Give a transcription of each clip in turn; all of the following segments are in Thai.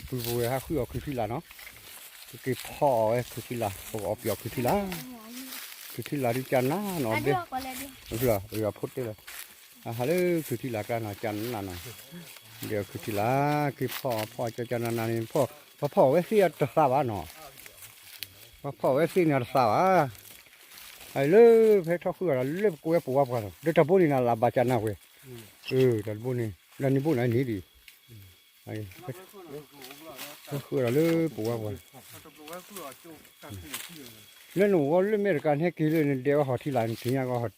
ปูปูฮะคือเอาคือที่ละเนาะคือพ่อเอ้คือที่ละพวกเอาเปรียบคือที่ละคือที่ละที่จันนะนอนเด้อเหรอพุทธเด้อฮัลโหลคือที่ละกันจันนั่นน่ะเดี๋ยวคือที่ละคือพ่อจะจันนั่นนี่พ่อไว้เสียตสาวเนาะพ่อไว้เสียเนี่ยสาวไอ้เลิกเพชรเขาคืออะไรเลิกกูไอ้ปู่ว่ากันเดี๋ยวจะพูดนี่นะลาบาจันนะเว้ยแต่พูดนี่แล้วนี่พูดไหนนี่ดีไอ้เขาคืออะไรเลิกปู่ว่ากันแล้วหนูก็เล่นเมริกันให้กินเลยเดี๋ยวเขาที่ร้านที่นี่ก็เขา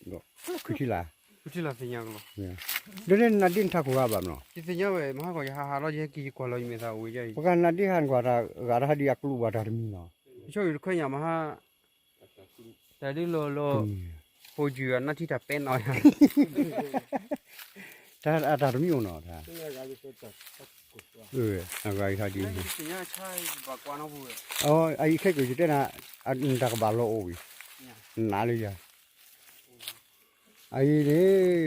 คือที่ร้านที่ละสิยัง咯เดี๋ยวนี้นาดินทักกูว่าแบบเนาะที่ยังเว้ยมาก็หาเราจะกี่กว่าเราอยู่ไม่ทราบวิจัยเพราะการนาดินหันกว่าเราหาดีอักลูว่าดาร์มีเนาะช่วยค่อยยามาฮะแต่ดิโลโปจูน่าที่จะเป็นน้อยถ้าดาร์มีเนาะถ้าอะไรท่าดีสิยังใช่บากว่าน้องบัวอ๋อไอ้แค่กูจะได้นะอันดักบาลโลโอ้ยนาเลยจ้ะไอ้นี่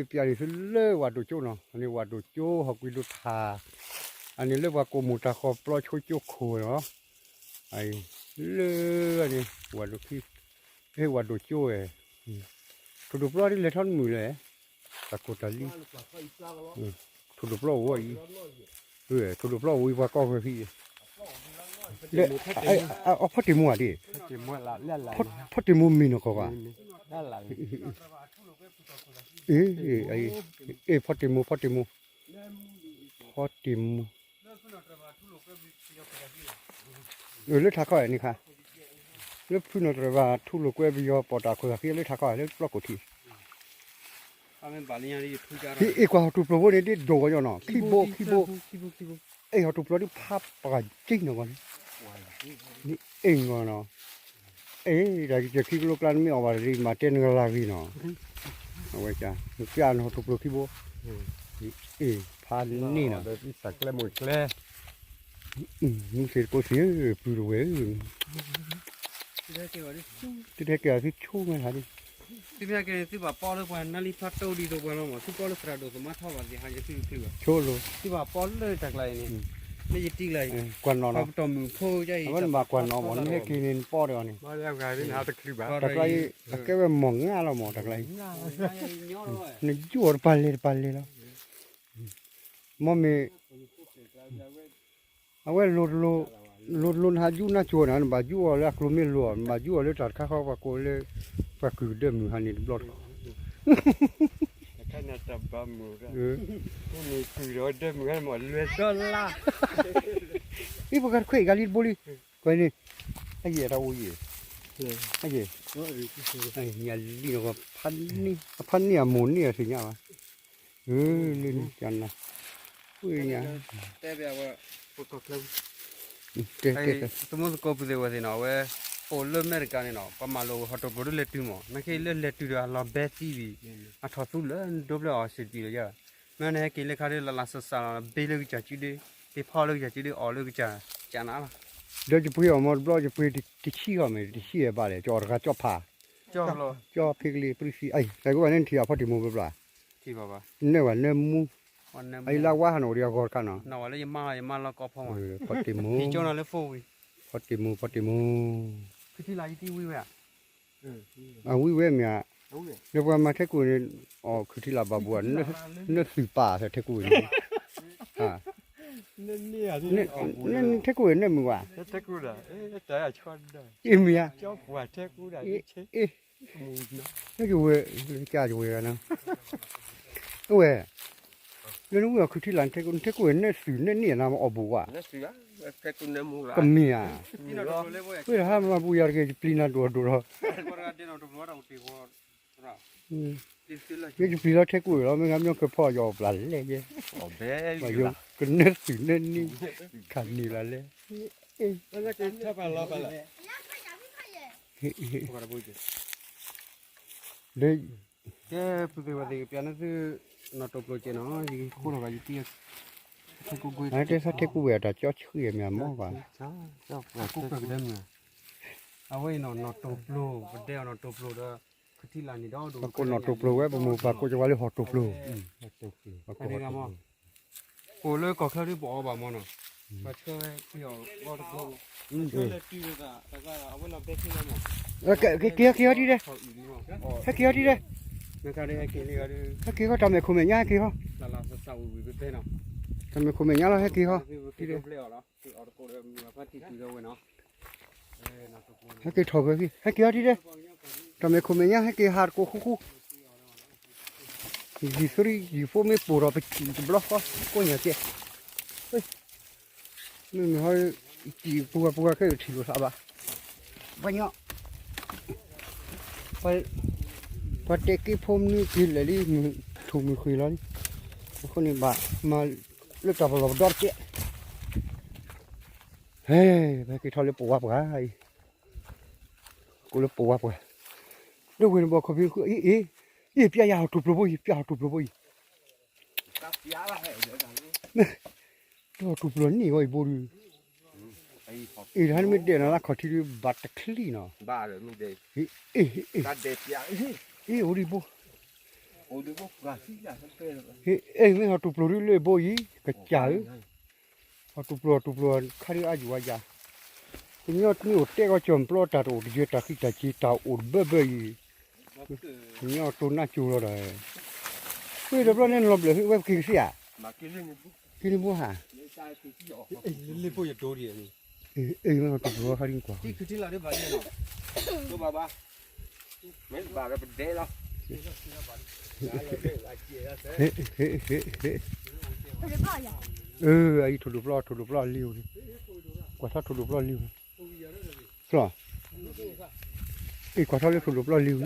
พี่อาริสุเล่วัดดูโจเนาะอันนี้วัดดูโจหอกวิดุธาอันนี้เรียกว่าโกมุตาคอปลอช่วยโจโคเนาะไอ้เล่อันนี้วัดดูขี้วัดดูโจทุกปลอที่เล่ท่อนมือเลยตะกุตาลีทุกปลอว่าอีทุกปลอว่าก็คือพี่เล่เอาพัดติมัวดิพัดติมัวมีเนาะก็ว่าพัดติมัวเลือดทักก่อยนี่ค่ะเลือดพูนอะไรว่าทุลุกเวบิโอปอดาคุยกับเลือดทักก่อยเลือดปลอกกุฏิกว่าทุปลวนี่ดิโดกันอยู่เนาะขี้โบเขาทุปลวนี่ภาพปากจริงเนาะนี่เองเนาะแต่จะขี้ลูกหลานไม่เอาไปรีมาเต้นกันลาวีเนาะเอาไว้จ้ะลูกยานเขาทุปลวขี้โบพันนี่เนาะสักแล้วหมดแล้วมึงเสร็จก็เสียปืนเว้ยที่ได้เกี่ยวที่ชู้ไงฮะดิที่พี่แกที่ว่าปอเลยวันนั่นลิฟัตโต้ดีตัววันละมั้งที่ปอเลยฟราโดตัวมาท่าวันที่หายจะที่ว่าโชว์เลยที่ว่าปอเลยจากไรนี่ไม่ยึดตีเลยกวนนอนเนาะตัวมือโผล่ใจมันมากวนนอนมันให้กินปอเดียวนี่มาแล้วไงนี่หาตะคริบอ่ะจากไรแกว่ามองง่าเราหมดจากไรนี่จวดไปเลยแล้วมันมีเอาไว้ลุนหายูน่าชวนนะบาจูอะไรกลุ่มไม่รวมบาจูอะไรตัดข้าวปากโกเลยปากคือเดิมมือหันนี่บล็อตแค่นั้นจับบ้ามือมีคือรถเดิมกันหมดเลยก็ล่ะนี่พวกกันคุยกันลิบบุรีก็นี่ไอ้เหี้ยเราอุ้ยไอ้เหี้ยไอ้เหี้ยลีนก็พันนี่หมุนนี่สิเนี่ยวะลินจันนะอุ้ยเนี่ยแต่แบบว่าพวกเขาสมมติก็พูดว่าสิเนาะเว้ยโอ้เริ่มเมริกันเนาะประมาณเราฮัตโตบรูเลติมอนั่นคือเลติระลาเบตีบีอ่ะทอสุเลดับเบิลอาร์สิตีเลยจ้ะแม่เนี่ยกินเลขาเรื่องลาสซาเบลล์จัดจีดีที่พ่อเลิกจัดจีดีอ๋อเลิกจัดจานะล่ะเดี๋ยวจะพูดออกมาบล็อกจะพูดที่ชี้ก็ไม่ที่ชี้บ้าเลยจอดก็จอดผ่าจอดพิกลีปริซีไอ้แต่ก็วันนั้นที่เอาพัดติมูบล้าที่บ้าบ้าเนี่ยวันเนี่ยมูไอ้ลาวว่าหันอเดียกอดกันเนาะน่าว่าเลยมาแล้วก็พอมาพัดติมูที่จอนั่นเลยฟูวิพัดติมูคือที่ไรที่วิเวะวิเวะเนี่ยเดี๋ยวมาเทกูนี่อ๋อคือที่ลาบาบัวเนี่ยสืบป่าแต่เทกูนี่เนี่ยเทกูเนี่ยมึงว่าเทกูล่ะแต่ชอนได้อีเมียชอบว่าเทกูได้นี่คือเวจ้าอยู่เวนะเว้ยแล้วนู้นคือที่หลังเทกูเนี่ยสื่อเนี่ยนะมาอบูว่ะเนี่ยสื่อเทกูเนี่ยมูล่ะก็มีอ่ะเว้ยถ้ามาบุยาร์เกจิปลีนาดูดูแล้วจะปลีนาเทกูแล้วไม่งั้นยังก็พ่อยอมหลันเลยเนี่ยโอ้เบ้มาอยู่ก็เนี่ยสื่อเนี่ยนี่ขันนี่ละเลยแล้วก็ถ้าไปรอไปละเด้แกพูดว่าเด็กเปียโนคือนอตโปรเจเนาะยี่คู่เราก็ยี่ที่ไอ้เด็กถ้าเทกูเวทจะช่วยมีมั้งวะชอบคู่กับเดิมเนี่ยเอาไว้นอตโปรเดี๋ยวนอตโปรเด้อคือที่ลานนี่ดาวดูก็นอตโปรเว้ยผมปากกูจะว่าเลยฮอตโปรอันนี้ก็มั้งกูเลยก็แค่ที่บอกว่ามั้งเนาะ มาช่วยพี่อ๋อวอดโก อืม ช่วยเลยตีเลยจ้ะแต่ก็เอาไว้เราเบ็ดที่แล้วมั้ง kia đi đây เขาอีกมั้ง kia đi đây นะครับได้กินนี่ก็ได้ kia có tầm này không mày nhá kia không ลาลาสาววิเศษเนาะ tầm này không mày nhá là kia không ที่เรียบเรียวแล้วที่ออโกเลยมีพัดที่ตีเอาไว้เนาะน่าสกุล kia thò cái kia đi đây tầm này không mày nhá kia hạt cô khu khu gì sorry gì phố mấy bùa rồi bị block có nhà kia mình hơi chỉ bùa cái thì sao bà bao nhiêu phải để cái phôm như kia lại đi mình thu mình khui lên con này bà mà lúc tập vào đọt kia hey cái thằng lấy bùa bùa hay cô lấy bùa bùa đâu quên bỏ coffee ý bia ya tụt lôi bôi đó tụt lớn nhỉ ơi bôi ý hắn mới để nó là khó thì bắt clean nó บ้าเลยมึงเด็ก ตัดเด็ดยา ôi bôi โอ้ดูพวกกาซี่ยาสักเป้ mấy họ tụt lôi lên bôi cái chả họ tụt lôi khai ra vừa ya cái nhớ cái ổ tê có chồng plot ta ổ đi ta khi ta chỉ ta ổ bơ bơ nhớ tôi nãy chú rồi bây giờ nên làm được cái kinh sĩ à มากินเรื่องนี้ kinh mua hả เอ้ยเล่นพวกอย่าโดนดิ mấy họ tụt lôi khai đi qua ที่คือที่เราได้บาดเนี่ยเนาะตัวบ้าไม่บาดก็เป็นเด้แล้ว ai tụt lôi liu đi quả thắt tụt lôi liu rồi quả thắt lấy tụt lôi liu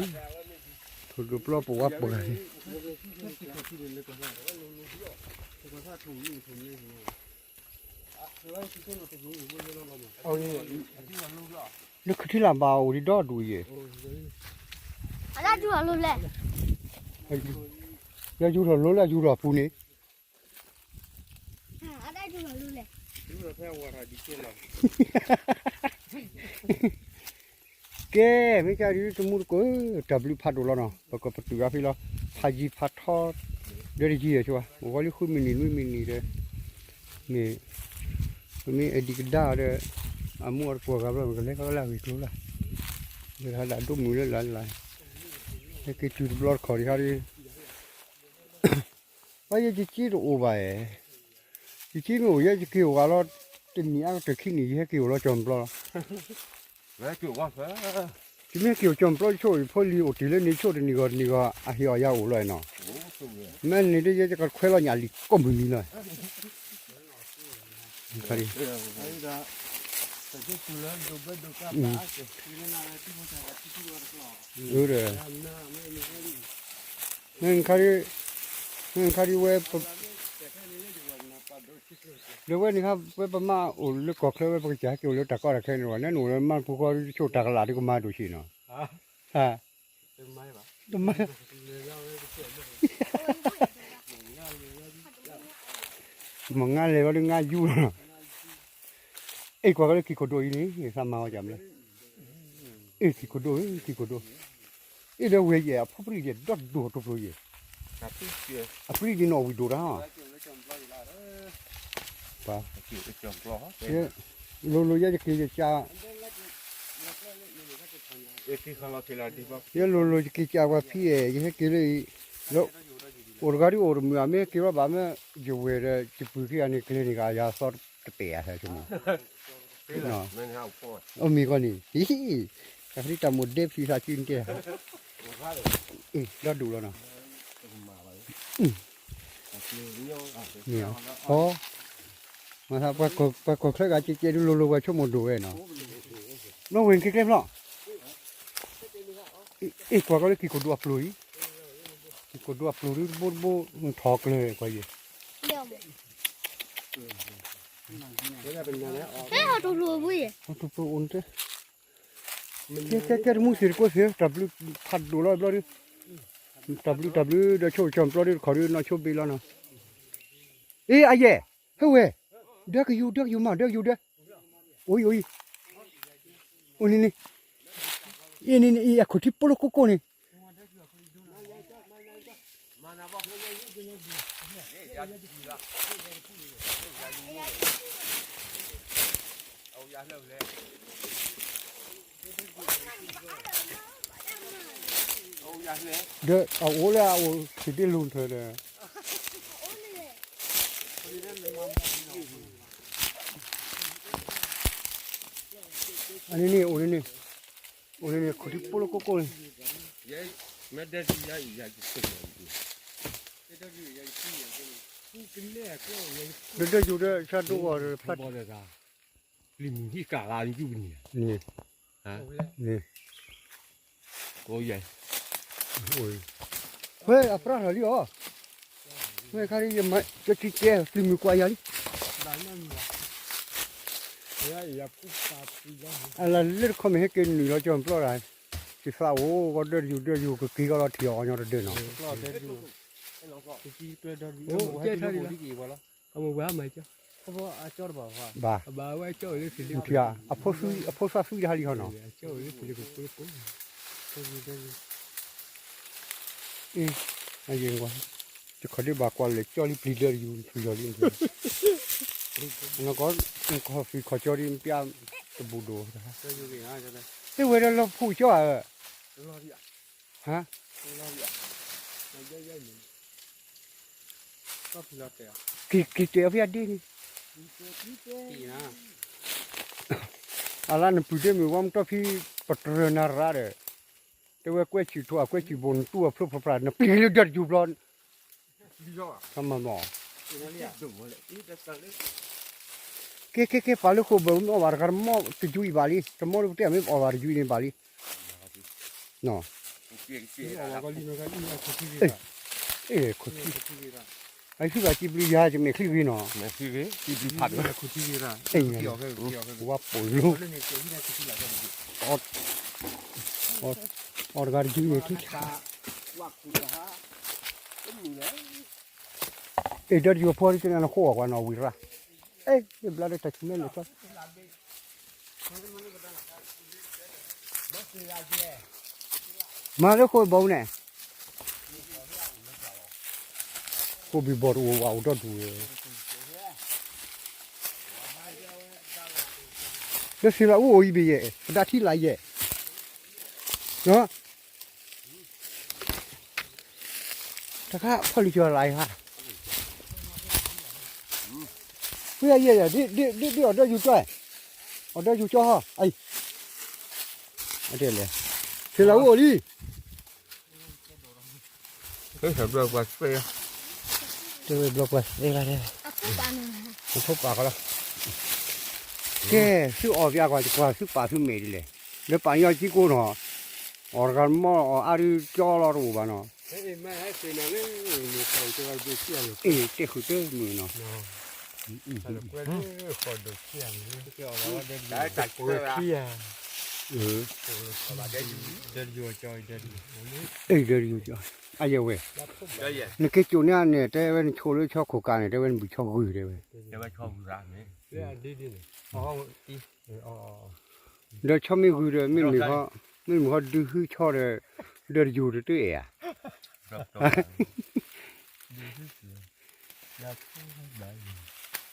tụt lôi bùa bùa nó cứ thế làm bao đi đó đuổi gì Ada jual lu le. ya chú rồi lối là chú rồi phụ nữ Ada jual lu le. ดูแล้วแพ้ว่าดีเกินแล้ว cái mấy cái đi tôi mua cái W phát đồ lo nó và có tự gặp lo haji phát thọ đây gì vậy chú à gọi là khui mini đấy mình đi cái đá đấy mua của gặp rồi cái lấy cái là việc luôn là người ta đã đốt mũi lên lại cái chú blog khỏi đi bây giờ chỉ đồ vậy chỉ đồ vậy kiểu vào lo tình nghĩa từ khi nghỉ kiểu lo chồng lo แล้วจู่ว่าเฟ้อ chỉ mấy kiểu chồng lo chơi phơi liu chỉ lên đi chơi thì nịga à hiểu ya u rồi nó โอ้สุดเลย mấy này đi cái cái khoe lo nhà li có mình này cái đi ไอ้ดาแต่ที่ตัวแล้วดูเบ็ดดูกับตาเสียที่นั่นอะไรที่มันจะที่ว่าหรอ ừ rồi nên cái đi về nếu vậy thìครับเว็บมาโอ้ลูกก็เคยเว็บก็จะเกี่ยวกับตะก้อตะแค่นี้ว่าเนี่ยหนูมันผู้ก็โชว์ตะกะลาที่ก็มาดูสิเนาะฮะ เป็นไม้ปะ ทำไมมึงงานเลยว่างานยุ่งเนาะไอ้กว่าก็เลยกี่คนโดยนี่สามมาจำเลยกี่คนโดยไอ้เดี๋ยวเวียพอปรีเดียดอดดูตัวปรี กับที่เกี่ยว อ่ะปรีดีนอวิดูนะ แล้วจมปลอยละป่ะ เกี่ยวจมปลอย เนี่ยโลยจะกี่จะจ้า เอที่เขาเราทีละดีป่ะ เนี่ยโลจะกี่จ้าว่าพี่ยังให้กี่เลยแล้วโอร์การีโอร์มือเมื่อกี่ว่าบ้าเมื่อจะเวรจะพูดกี่อันนี้คลินิกยาสอดเตะใช่ไหม เนาะไม่เอาปอด โอ้มีคนนี้ฮิแต่ที่ทำหมดเด็บสีสาจินเกแล้วดูแล้วเนาะเนี่ยอ๋อมาครับว่าก็เคยกันเจ๊ดูโลว่าชั่วโมงดูเนาะน้องเวงกี่เล่มเนาะกว่าก็เลยกี่คนดูอัพโหลดกี่คนดูอัพโหลดบูมันทอกเลยกว่าอยู่ Liam. เป็นยังไงอ๋อ Hey, how to lu bui? ตัวตัวอุ่นเจ้แค่มูสิร์ก็เสียดับลูพัดดูแล้วดิดับลูเดี๋ยวโชว์จอมปลอดขอดูน่าโชว์บีแล้วเนาะไอ้เย่เฮ้ยเด็กอยู่มาเด็กโอ้ยนี่ไอ้คนที่ปลุกกูนี่ เด้อเอาโอ้แล้วเอาสิได้ลุนเธอเลยอันนี้นี่โอ้นี่โอ้นี่คนที่ปุ๊ลก็โกน ไม่ได้ที่ยาอีกอย่างสุดเลยไม่ได้ที่ยาที่อย่างนี้กูกินแรกก็ยัง เด้ออยู่เด้อชาดูว่าพลัด บอลเลยจ้าลิมที่กาลาอยู่นี่ นี่ ฮะ นี่ ก็ใหญ่ โอ้ยเฮ้ยอัปราหรืออ๋อเฮ้ยคาริยมาจะที่แกฟิล์มกว่าอย่างนี้ ได้นั่นละเฮ้ยอย่าพูดตาปีละ อะไรเลือดเขาไม่ให้กินนี่เราจะปล่อยอะไรที่ฟ้าโอ้ก็เดินอยู่ก็กี่ก็เราเที่ยวอย่างเราเดินเนาะ รอดได้ดูที่ตัวเดินโอ้เจ้าท่านนี่กี่วันละเอามาว่าไหมเจ้าเขาบอกอาจารย์บอกว่า บ้า บ่าวไว้เจ้าเลยสิลิ ที่อ่ะอพอสุยหาลีเขาเนาะ เจ้าเลยสิลิกูกูไอ้ยังวะจะเขาได้บอกว่าเลยจอลีพลีเดอร์อยู่สุยาลีนี่แล้วก็เขาฟิเขาจอลีเปียตะบูโด จะอยู่กี่งานจะได้ แต่เวลาเราพูดจ้า รอดอ่ะ ฮะ รอดอ่ะไม่ใช่ใช่หนึ่งก็พิลาเตะ กี่เตียวพี่ดีนี่ กี่นะ อะไรนั่นพูดได้ไหมว่ามันต้องพี่ปัตรนาราเด้แต่ว่าก๋วยจีตัวก๋วยจีบนตัวพลุพลาดนะปีนี้เดือดอยู่บลอน ดีอ่ะ ทำมาหมอ นี่เนี่ยดูเลยนี่จะสั่งเลย ke palu ko ba no war gar mo tu jui bali to mo lu te ami war jui ni bali no นี่เราก็ลีนกันนี่คุยกัน ko ti ai su ga ti bli ya ji me kli bi no ไม่คุยกันที่ดีพัดเลยคุยกัน ai เกี่ยว ni กันเกี่ยวกัน wa po lu เรื่องนี้เกี่ยวกับที่เราจะดู or gar jui ni ti ว่าคุณฮะก็มีแล้ว e dar ju po ri na ko wa no wi ra ai e bla de ta chi me lo to ma le ko bo ne ko bi bo ru wa do du这是了我一边耶，不大体来耶，喏，这看跑里就来哈，不要耶耶，你我这就转，我这就叫哈，哎，这里，是了我哩， เฮ้ยแบบว่าเสีย 这位不乖，这个，啊，不管了。我偷把个了，这是二边个就挂是把是美的嘞，那半夜几个呢，二个毛阿里叫了路吧呢。 เฮ้ยไม่ให้เป็นอะไรมีใครจะมาดูเชี่ยหรือ 这后头没呢。 อะไรก็ได้ขอดูเชี่ยนี่เกี่ยวกับว่าเดิน ได้ตัด เชี่ย 嗯， เดินอยู่จอยเดินอยู่ 哎，这有叫，哎呀喂， ได้ยัง 你给酒店呢？这边抽了敲口干的，这边不敲贵的喂。 จะไปชอบร้านนี้ เรื่องดีดีเลย อ๋ออี อ๋อ 这敲没贵的，没好，都是敲的，这有的对呀。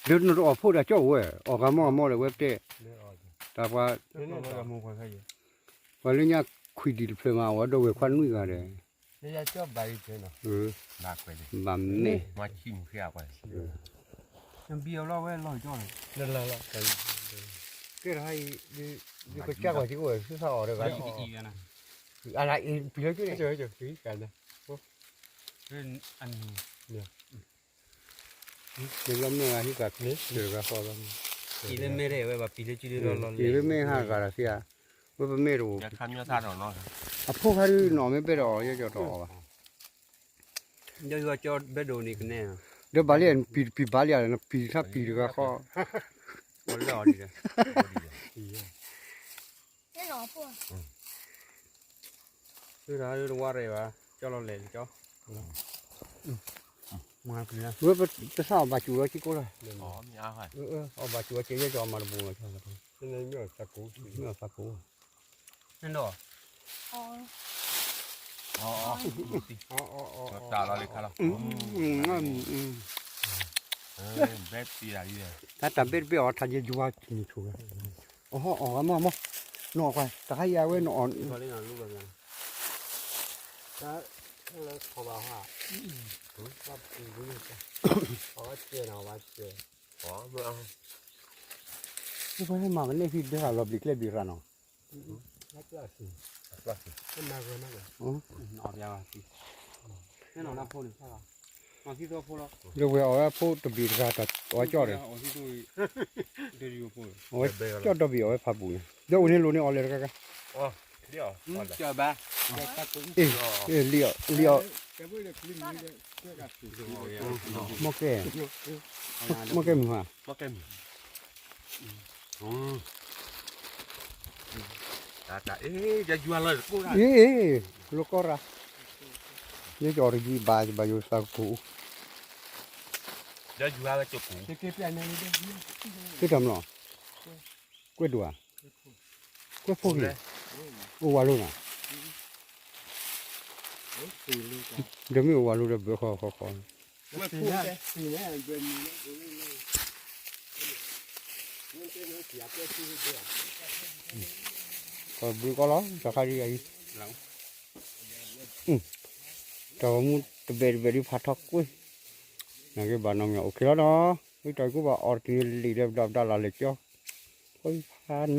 这那是破的叫我，我干嘛的我这，但话 เรื่องอะไรกับมึงคนใคร 我人家亏的了嘛，我都会换那个的。 นี่จะชอบใบเช่นหรอ หนักไปเลย 蛮美。 มาชิมเพียไปยังเบี้ยวเราไว้ลอยจ้อย นั่นแหละ 这还你个价格这个是啥的？ อีกอีกนะ 啊来，比较贵 เจ 的。 อถึงกันนะ เป็นอันนี้ 这个没啊，你个这个好了。 ปีเลยไม่ได้ไว้แบบปีเลยจีเลยเราเรา 这个没哈个了是啊，我不没了。 จะทำยอดท่าหรอเนาะ 啊，破开的脑没别着，也叫着吧。 เดี๋ยวว่าจอดเบดโดนี่กันแน่ 这把脸比把脸那比他比这个好。 วันรอดีเลย 那老婆， คือเราดูว่าอะไรวะจอเราเล่นจอมาคือนะ 我不这啥把酒了几个了？ อ๋อมีอาหาร 我把酒接着叫嘛都不我操了， นั่นเลยไม่ตะกู 没有发锅。 นั่นดอก 哦， อ๋อตาเราเลยค่ะเราแบบปีอะไรเนี่ย ถ้าแต่เป็นไปออกทางจะอยู่ว่านี่ถูกอ๋ออ๋อมามาหนอกไปแต่ให้ยาไว้หนอน เขาเล่นลูกแบบนั้นถ้าเราขอบอกว่าว่าปีนี้จะขอเจอเราว่าเจอ อ๋อเมื่อ ไม่ให้มามันเล่นที่เดือดเราบิกเล่นบิรานาะ แล้วก็สิ ว่า ขึ้นมาเลยนะเลย อ๋อ ออกยาวสิแน่นอนนะพูดใช่ป่ะมาที่ตัวพูดแล้ว เดี๋ยวเอาไว้พูดตบีราตัดไว้จ่อเลย เอาที่ตัวเดี๋ยวพูด เอาไว้จ่อตบีเอาไว้พับบุญเดี๋ยววันนี้รู้นี่เอาเลยกัน อ๋อเดี๋ยว เจอบ้า เอ๊ะเลี้ยว แกพูดเลยคลิปนี้เลยเพื่อกับสิ มอแก่มอแก่มึงฮะ มาเก็มตาเอ๊ะจะยัวเลยกูนะ เอ๊ะลูกก็ระนี่จอร์จีบาจบายุสักกู จะยัวเลยจุกกู จะเก็บยังไงเนี่ย ที่ทำหรอกุ้ยดัวกุ้ยพวกนี้โอ้วาลูน่ะเดี๋ยวมีโอวาลูเดี๋ยวเบื่อขอ มาพูดเลยปีนี้เป็นก็บุก็ล้อจะขายยังแต่ว่ามูตเบรดีพัดทักกุ้ยนั่นก็บ้านน้องเนี่ยโอเคแล้วเนาะไอ้ใจกูว่าออร์ติลีเดบดับดาลาเล็กจ้ะเฮ้ยพัน